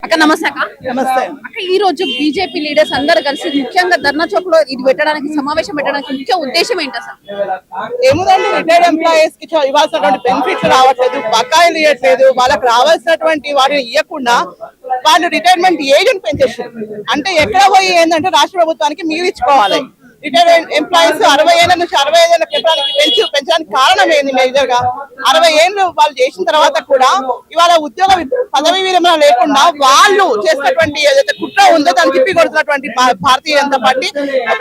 అక్క నమస్తే అక్క. నమస్తే అక్క ఈ రోజు బీజేపీ లీడర్స్ అందరు కలిసి ముఖ్యంగా ధర్నా చౌక్ లో ఇది పెట్టడానికి సమావేశం పెట్టడానికి ముఖ్య ఉద్దేశం ఏంటి అసలు? ఏముందండి, రిటైర్డ్ ఎంప్లాయీస్ కి ఇవ్వాల్సినటువంటి బెనిఫిట్స్ రావట్లేదు, బకాయిలు ఇవ్వట్లేదు, వాళ్ళకి రావాల్సినటువంటి వాటిని ఇవ్వకుండా వాళ్ళు రిటైర్మెంట్ ఏజ్ పెంచేసారు. అంటే ఎక్కడ పోయి ఏంటంటే రాష్ట్ర ప్రభుత్వానికి మీరు ఇచ్చుకోవాలి. రిటైర్డ్ ఎంప్లాయీస్ 60 ఏళ్ల నుంచి 65 ఏళ్ళకి పెంచడానికి కారణం ఏంది? మేజర్ గా 60 ఏళ్ళు వాళ్ళు చేసిన తర్వాత కూడా ఇవాళ ఉద్యోగ పదవి విరమణ లేకుండా వాళ్ళు చేసినటువంటి ఏదైతే కుట్ర ఉందో దాన్ని తిప్పి కొడుతున్నటువంటి భారతీయ జనతా పార్టీ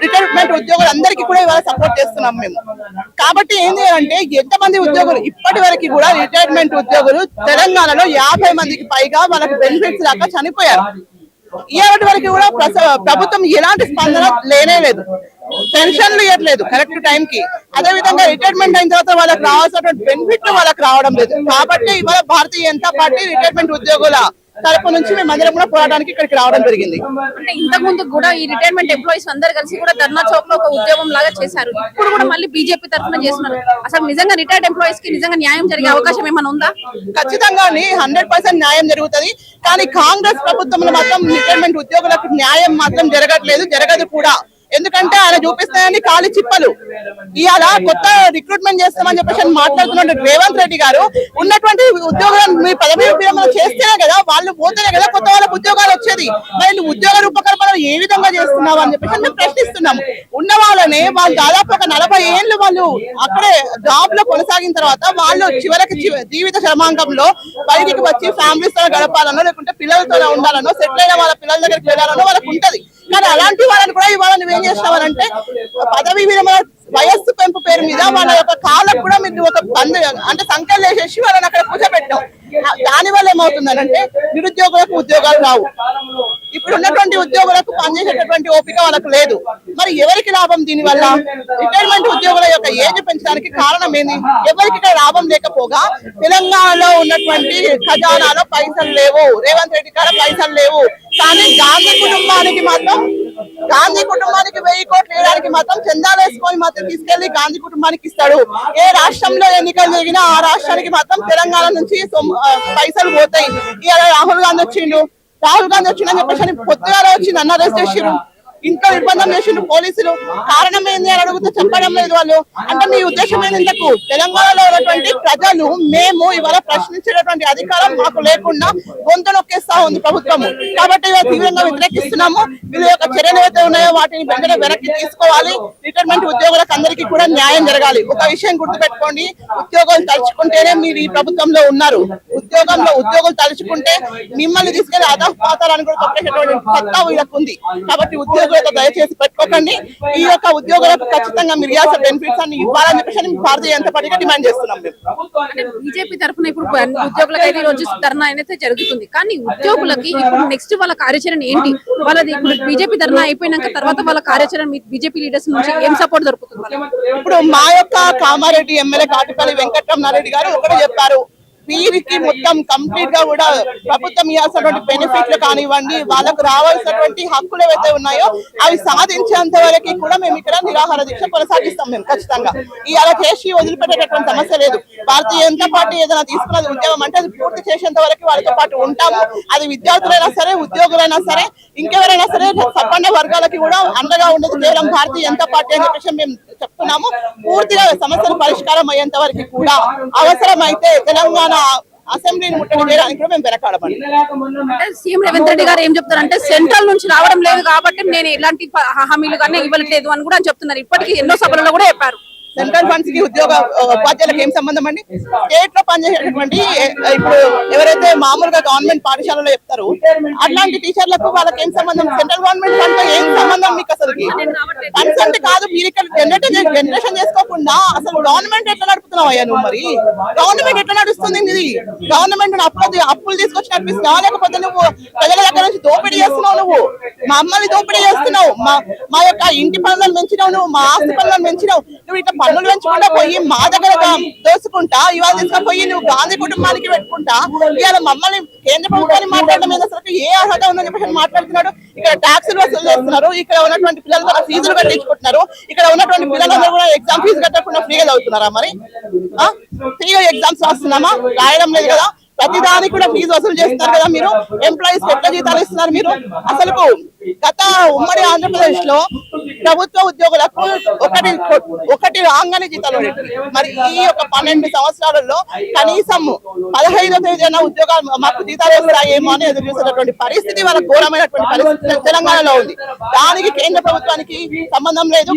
రిటైర్మెంట్ ఉద్యోగులు అందరికీ కూడా ఇవాళ సపోర్ట్ చేస్తున్నాం మేము. కాబట్టి ఏంటి అంటే ఎంతమంది ఉద్యోగులు ఇప్పటి వరకు కూడా రిటైర్మెంట్ ఉద్యోగులు తెలంగాణలో 50 మందికి పైగా వాళ్ళకి బెనిఫిట్స్ రాక చనిపోయారు. ఇవాటి వరకు కూడా ప్రభుత్వం ఎలాంటి స్పందన లేనే లేదు, పెన్షన్లు ఇవ్వట్లేదు కరెక్ట్ టైం కి. అదే విధంగా రిటైర్మెంట్ అయిన తర్వాత వాళ్ళకి రావాల్సినటువంటి బెనిఫిట్ వాళ్ళకి రావడం లేదు. కాబట్టి ఇవాళ భారతీయ జనతా పార్టీ రిటైర్మెంట్ ఉద్యోగుల తరపు నుంచి మేము అందరం కూడా పోరాటానికి ఇక్కడికి రావడం జరిగింది. అంటే ఇంతకు ముందు కూడా ఈ రిటైర్మెంట్ ఎంప్లాయీస్ అందరు కలిసి కూడా ధర్నా చౌక్ లో ఒక ఉద్యమం లాగా చేశారు. ఇప్పుడు కూడా మళ్ళీ బీజేపీ తరఫున చేస్తున్నారు. అసలు నిజంగా రిటైర్డ్ ఎంప్లాయీస్ కి నిజంగా న్యాయం జరిగే అవకాశం ఏమైనా ఉందా? ఖచ్చితంగా 100% న్యాయం జరుగుతుంది. కానీ కాంగ్రెస్ ప్రభుత్వంలో మాత్రం రిటైర్మెంట్ ఉద్యోగులకు న్యాయం మాత్రం జరగట్లేదు, జరగదు కూడా. ఎందుకంటే ఆయన చూపిస్తాయని ఖాళీ చిప్పలు. ఇవాళ కొత్త రిక్రూట్మెంట్ చేస్తామని చెప్పేసి మాట్లాడుతున్న రేవంత్ రెడ్డి గారు ఉన్నటువంటి ఉద్యోగులను మీ పదవి విరమణ చేస్తేనే కదా, వాళ్ళు పోతేనే కదా కొత్త వాళ్ళకి ఉద్యోగాలు వచ్చేది. మరి ఉద్యోగ రూపకల్పన ఏ విధంగా చేస్తున్నావు అని చెప్పేసి మేము ప్రశ్నిస్తున్నాము. ఉన్న వాళ్ళనే వాళ్ళు దాదాపు ఒక 40 ఏళ్ళు వాళ్ళు అక్కడే జాబ్ లో కొనసాగిన తర్వాత వాళ్ళు చివరికి జీవిత శ్రమాంకంలో బయటికి వచ్చి ఫ్యామిలీస్ తో గడపాలనో లేకుంటే పిల్లలతో ఉండాలనో సెటిల్ అయిన వాళ్ళ పిల్లల దగ్గరికి వెళ్ళాలనో వాళ్ళకి ఉంటది. కానీ అలాంటి వాళ్ళని కూడా ఇవాళ నువ్వేం చేస్తావనంటే పదవి విరమణ వయస్సు పెంపు పేరు మీద వాళ్ళ యొక్క కాళ్ళకు కూడా మీరు ఒక బంద్ అంటే సంఖ్యలు వేసేసి వాళ్ళని అక్కడ కూర్చోబెట్టాం. దాని వల్ల ఏమవుతుందనంటే నిరుద్యోగులకు ఉద్యోగాలు రావు. ఇప్పుడు ఉన్నటువంటి ఉద్యోగులకు పనిచేసేటటువంటి ఓపిక వాళ్ళకు లేదు. మరి ఎవరికి లాభం దీని వల్ల? రిటైర్మెంట్ ఉద్యోగుల యొక్క ఏజ్ పెంచడానికి కారణం ఏంది? ఎవరికి లాభం లేకపోగా తెలంగాణలో ఉన్నటువంటి ఖజానాలో పైసలు లేవు, రేవంత్ రెడ్డి కాడ పైసలు లేవు. కానీ గాంధీ కుటుంబానికి 1000 కోట్లు వేయడానికి మాత్రం చందాలు వేసుకొని మాత్రం తీసుకెళ్లి గాంధీ కుటుంబానికి ఇస్తాడు. ఏ రాష్ట్రంలో ఎన్నికలు జరిగినా ఆ రాష్ట్రానికి మాత్రం తెలంగాణ నుంచి పైసలు పోతాయి. ఇవాళ రాహుల్ గాంధీ వచ్చిందని చెప్పేసి పొద్దుగాల వచ్చి నన్ను అరెస్ట్ చేసిరు, ఇంట్లో నిర్బంధం చేసిండు పోలీసులు. కారణం ఏంది అని అడిగితే చెప్పడం లేదు వాళ్ళు. అంటే మీ ఉద్దేశం ఏంటంటే తెలంగాణలో ఉన్నటువంటి ప్రజలు మేము ఇవాళ ప్రశ్నించేటటువంటి అధికారం మాకు లేకుండా గొంతు నొక్కేస్తా ఉంది ప్రభుత్వము. కాబట్టి ఇవాళ తీవ్రంగా వ్యతిరేకిస్తున్నాము. వీళ్ళ యొక్క చర్యలు ఏవైతే ఉన్నాయో వాటిని వెంటనే వెనక్కి తీసుకోవాలి. రిటైర్మెంట్ ఉద్యోగులకు అందరికీ కూడా న్యాయం జరగాలి. ఒక విషయం గుర్తుపెట్టుకోండి, ఉద్యోగులు తలుచుకుంటేనే మీరు ఈ ప్రభుత్వంలో ఉన్నారు. ఉద్యోగులు తలుచుకుంటే మిమ్మల్ని తీసుకెళ్లి అధపాతాలని కూడా తొక్కేసేటువంటి సత్తా వీళ్ళకు ఉంది. కాబట్టి ఉద్యోగులతో దయచేసి పెట్టుకోకండి. ఈ యొక్క ఉద్యోగులకు ఖచ్చితంగా మీరు ఇవ్వాల్సిన బెనిఫిట్స్ అన్ని ఇవ్వాలని చెప్పేసి భారతీయ జనతా పార్టీగా డిమాండ్ చేస్తున్నాం. బీజేపీ తరఫున ఇప్పుడు ఉద్యోగులకు అయితే రోజు ధర్నా అయితే జరుగుతుంది. కానీ ఉద్యోగులకి ఇప్పుడు నెక్స్ట్ వాళ్ళ కార్యాచరణ ఏంటి? వాళ్ళది ఇప్పుడు బీజేపీ ధర్నా అయిపోయినాక తర్వాత వాళ్ళ కార్యాచరణ బీజేపీ లీడర్స్ నుంచి ఏం సపోర్ట్ దొరుకుతుంది? ఇప్పుడు మా యొక్క కామారెడ్డి ఎమ్మెల్యే కాటిపల్లి వెంకటరమణారెడ్డి గారు ఒకటే చెప్పారు, వీరికి మొత్తం కంప్లీట్ గా కూడా ప్రభుత్వం ఇవ్వాల్సినటువంటి బెనిఫిట్లు కానివ్వండి, వాళ్ళకు రావాల్సినటువంటి హక్కులు ఏవైతే ఉన్నాయో అవి సాధించేంత వరకు కూడా మేము ఇక్కడ నిరాహార దీక్ష కొనసాగిస్తాం. మేము ఖచ్చితంగా ఇవాళ చేసి వదిలిపెట్టేటటువంటి సమస్య లేదు. భారతీయ జనతా పార్టీ ఏదైనా తీసుకున్నది ఉద్యమం అంటే అది పూర్తి చేసేంత వరకు వాళ్ళతో పాటు ఉంటాము. అది విద్యార్థులైనా సరే, ఉద్యోగులైనా సరే, ఇంకెవరైనా సరే సంపన్న వర్గాలకి కూడా అండగా ఉండేది కేవలం భారతీయ జనతా పార్టీ అని చెప్పేసి మేము చెప్తున్నాము. పూర్తిగా సమస్యలు పరిష్కారం అయ్యేంత వరకు కూడా అవసరమైతే తెలంగాణ అసెంబ్లీని ముట్టడి చేయడానికి కూడా మేము వెనకాడమండి. సీఎం రేవంత్ రెడ్డి గారు ఏం చెప్తారంటే సెంట్రల్ నుంచి రావడం లేదు కాబట్టి నేను ఎలాంటి హామీలు కానీ ఇవ్వట్లేదు అని కూడా చెప్తున్నారు. ఇప్పటికీ ఎన్నో సభలలో కూడా చెప్పారు. సెంట్రల్ ఫండ్స్ కి ఉపాధ్యాయులకు ఏం సంబంధం అండి? స్టేట్ లో పనిచేసేటటువంటి ఇప్పుడు ఎవరైతే మామూలుగా గవర్నమెంట్ పాఠశాలలో చెప్తారు అట్లాంటి టీచర్లకు వాళ్ళకి ఏం సంబంధం? సెంట్రల్ గవర్నమెంట్ ఫండ్ ఏం సంబంధం మీకు? అసలు ఫండ్స్ అంటే కాదు, మీరు ఇక్కడ జనరేషన్ చేసుకోకుండా అసలు గవర్నమెంట్ ఎట్లా నడుపుతున్నావు అయ్యా నువ్వు? మరి గవర్నమెంట్ ఎట్లా నడుస్తుంది? ఇది గవర్నమెంట్ అప్పులు తీసుకొచ్చి నడిపిస్తున్నావా, లేకపోతే నువ్వు ప్రజల దగ్గర నుంచి దోపిడీ చేస్తున్నావు? నువ్వు మమ్మల్ని దోపిడీ చేస్తున్నావు. మా యొక్క ఇంటి పనులను పెంచినావు, నువ్వు మా ఆస్తి పనులను పెంచినావు. నువ్వు ఇట్లా పన్నులు పెంచకుండా పోయి మా దగ్గర దోసుకుంటా ఇవాళ తీసుకుపోయి నువ్వు గాంధీ కుటుంబానికి పెట్టుకుంటా ఇవాళ మమ్మల్ని కేంద్ర ప్రభుత్వాన్ని మాట్లాడడం మీద అసలు ఏ అర్హత ఉందని చెప్పి మాట్లాడుతున్నాడు. ఇక్కడ ట్యాక్సులు వసూలు చేస్తున్నారు, ఇక్కడ ఉన్నటువంటి పిల్లలతో ఫీజులు కట్టించుకుంటున్నారు, ఇక్కడ ఉన్నటువంటి పిల్లలందరూ కూడా ఎగ్జామ్ ఫీజు కట్టకుండా ఫ్రీగా చదువుతున్నారా? మరి ఫ్రీగా ఎగ్జామ్స్ రాస్తున్నామా? రాయడం లేదు కదా. ప్రతిదానికి కూడా ఫీజు వసూలు చేస్తున్నారు కదా మీరు. ఎంప్లాయీస్ ఎట్లా జీతాలు ఇస్తున్నారు మీరు? అసలు గత ఉమ్మడి ఆంధ్రప్రదేశ్ లో ప్రభుత్వ ఉద్యోగులకు ఒకటి రాగానే జీతాలు ఉండేవి. మరి ఈ యొక్క 12 సంవత్సరాలలో కనీసం 15వ తేదీన ఉద్యోగాలు మాకు జీతాలు వస్తాయేమో అని ఎదురు చూసేటటువంటి పరిస్థితి, వాళ్ళ ఘోరమైనటువంటి పరిస్థితి తెలంగాణలో ఉంది. దానికి కేంద్ర ప్రభుత్వానికి సంబంధం లేదు.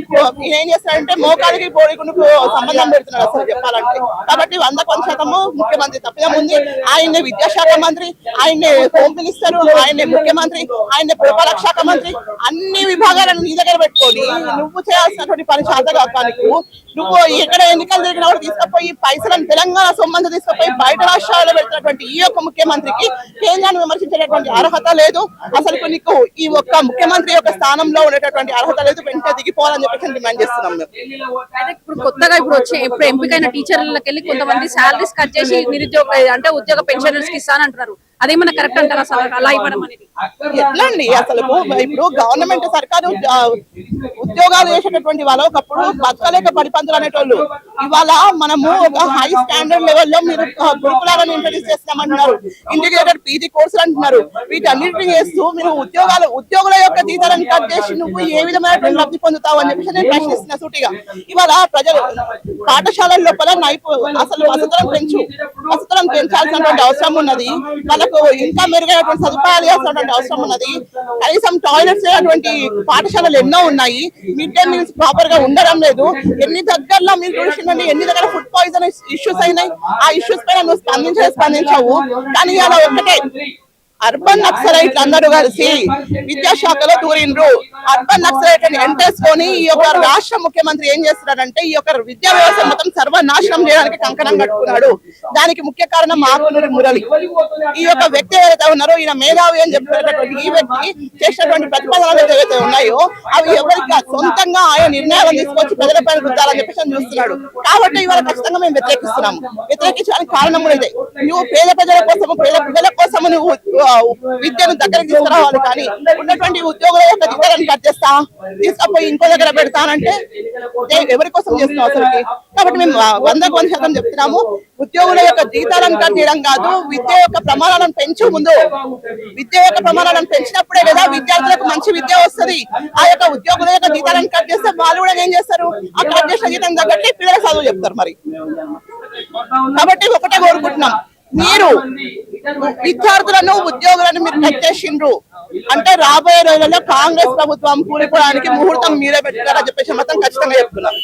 ఏం చేస్తారంటే మోకాలికి బోడిగుండుకు సంబంధం పెడుతున్నారు అసలు చెప్పాలంటే. కాబట్టి 100% ముఖ్యమంత్రి తప్పిదం ఉంది. ఆయన్నే విద్యాశాఖ మంత్రి, ఆయన్నే హోమ్ మినిస్టర్, ఆయన్నే ముఖ్యమంత్రి, ఆయన్నే పురపాలక శాఖ మంత్రి, అన్ని విభాగాలను నీ దగ్గర పెట్టుకొని నువ్వు చేయాల్సినటువంటి పని శాతగానికి నువ్వు ఎక్కడ ఎన్నికలు జరిగిన కూడా తీసుకుపోయి పైసలను తెలంగాణ సొమ్మంతా తీసుకుపోయి బయట రాష్ట్రాల్లో పెడుతున్నటువంటి ఈ యొక్క ముఖ్యమంత్రికి కేంద్రాన్ని విమర్శించేటటువంటి అర్హత లేదు. అసలు నీకు ఈ ఒక్క ముఖ్యమంత్రి యొక్క స్థానంలో ఉండేటటువంటి అర్హత లేదు. వెంటనే దిగిపోవాలని చెప్పేసి డిమాండ్ చేస్తున్నాం మేము. అయితే ఇప్పుడు కొత్తగా ఇప్పుడు ఎంపికైన టీచర్లకు వెళ్ళి కొంతమంది శాలరీస్ కట్ చేసి నిరుద్యోగ అంటే ఉద్యోగ పెన్షనర్స్ కి ఇస్తానంటున్నారు. అదేమన్నా కరెక్ట్ అంటారా అసలు అలా ఇవ్వడం అనేది? ఎట్లా అండి అసలు? ఇప్పుడు గవర్నమెంట్ సర్కారు ఉద్యోగాలు చేసేటటువంటి వాళ్ళు ఒకప్పుడు బతకలేక పడిపంతులు అనేటోళ్ళు. ఇవాళ మనము ఒక హై స్టాండర్డ్ లెవెల్లో మీరు గురుకులాలను ఇంట్రడ్యూస్ చేస్తామంటున్నారు, ఇంటిగ్రేటెడ్ పీజీ కోర్సులు అంటున్నారు. వీటన్నిటిని చేస్తూ మీరు ఉద్యోగుల యొక్క జీతాలను కట్ చేసి నువ్వు ఏ విధమైనటువంటి లబ్ధి పొందుతావు అని చెప్పేసి నేను ప్రశ్నిస్తున్నా సూటిగా. ఇవాళ ప్రజలు పాఠశాలల లోపల అసలు వసతులను పెంచాల్సినటువంటి అవసరం ఉన్నది. వాళ్ళకు ఇంకా మెరుగైనటువంటి సదుపాయాలు చేసినటువంటి అవసరం ఉన్నది. కనీసం టాయిలెట్స్ లేనటువంటి పాఠశాలలు ఎన్నో ఉన్నాయి. మిడ్ డే మీల్స్ ప్రాపర్ గా ఉండడం లేదు. ఎన్ని దగ్గరలో మీరు చూసిందండి, ఎన్ని దగ్గర ఫుడ్ పాయిజన్ ఇష్యూస్ అయినాయి. ఆ ఇష్యూస్ పైన నువ్వు స్పందించావు. కానీ అలా ఒక్కటే అర్బన్ నక్సలైట్లు అందరూ కలిసి విద్యాశాఖలో దూరిండ్రు. అర్బన్ నక్సలైట్ అని ఎంటేసుకొని ఈ యొక్క రాష్ట్ర ముఖ్యమంత్రి ఏం చేస్తున్నాడంటే ఈ యొక్క విద్యా వ్యవస్థ మొత్తం సర్వనాశనం చేయడానికి కంకణం కట్టుకున్నాడు. దానికి ముఖ్య కారణం ఆకునూరి మురళి. ఈ యొక్క వ్యక్తి ఏదైతే ఉన్నారో ఈయన మేధావి అని చెప్పేటటువంటి ఈ వ్యక్తి చేసినటువంటి ప్రతిపాదనలు ఏవైతే ఉన్నాయో అవి ఎవరికి సొంతంగా ఆయన నిర్ణయాలను తీసుకొచ్చి ప్రజలపై రుద్దాలని చెప్పేసి చూస్తున్నాడు. కాబట్టి ఇవాళ ఖచ్చితంగా మేము వ్యతిరేకిస్తున్నాము. వ్యతిరేకించడానికి కారణం కూడా ఇదే. నువ్వు పేద ప్రజల కోసము పేద పిల్లల కోసము నువ్వు విద్యను దగ్గరికి తీసుకురావాలి, కానీ ఉన్నటువంటి ఉద్యోగుల యొక్క జీతాలను కట్ చేస్తా తీసుకపోయి ఇంకో దగ్గర పెడతానంటే ఎవరి కోసం చేస్తున్నావు అసలుకి? కాబట్టి మేము 100% చెప్తున్నాము, ఉద్యోగుల యొక్క జీతాలను కట్ చేయడం కాదు, విద్య యొక్క ప్రమాణాలను పెంచు. ముందు విద్య యొక్క ప్రమాణాలను పెంచినప్పుడే కదా విద్యార్థులకు మంచి విద్య వస్తుంది. ఆ యొక్క ఉద్యోగుల యొక్క జీతాలను కట్ చేస్తే వాళ్ళు కూడా ఏం చేస్తారు? ఆ కట్ చేసిన జీతం తగ్గట్టు పిల్లల చదువు చెప్తారు. మరి కాబట్టి ఒకటే కోరుకుంటున్నాం, మీరు విద్యార్థులను ఉద్యోగులను మీరు కట్ చేసిండ్రు అంటే రాబోయే రోజుల్లో కాంగ్రెస్ ప్రభుత్వం కూలిపోవడానికి ముహూర్తం మీరే పెట్టారని చెప్పేసి మాత్రం ఖచ్చితంగా చెప్తున్నాం.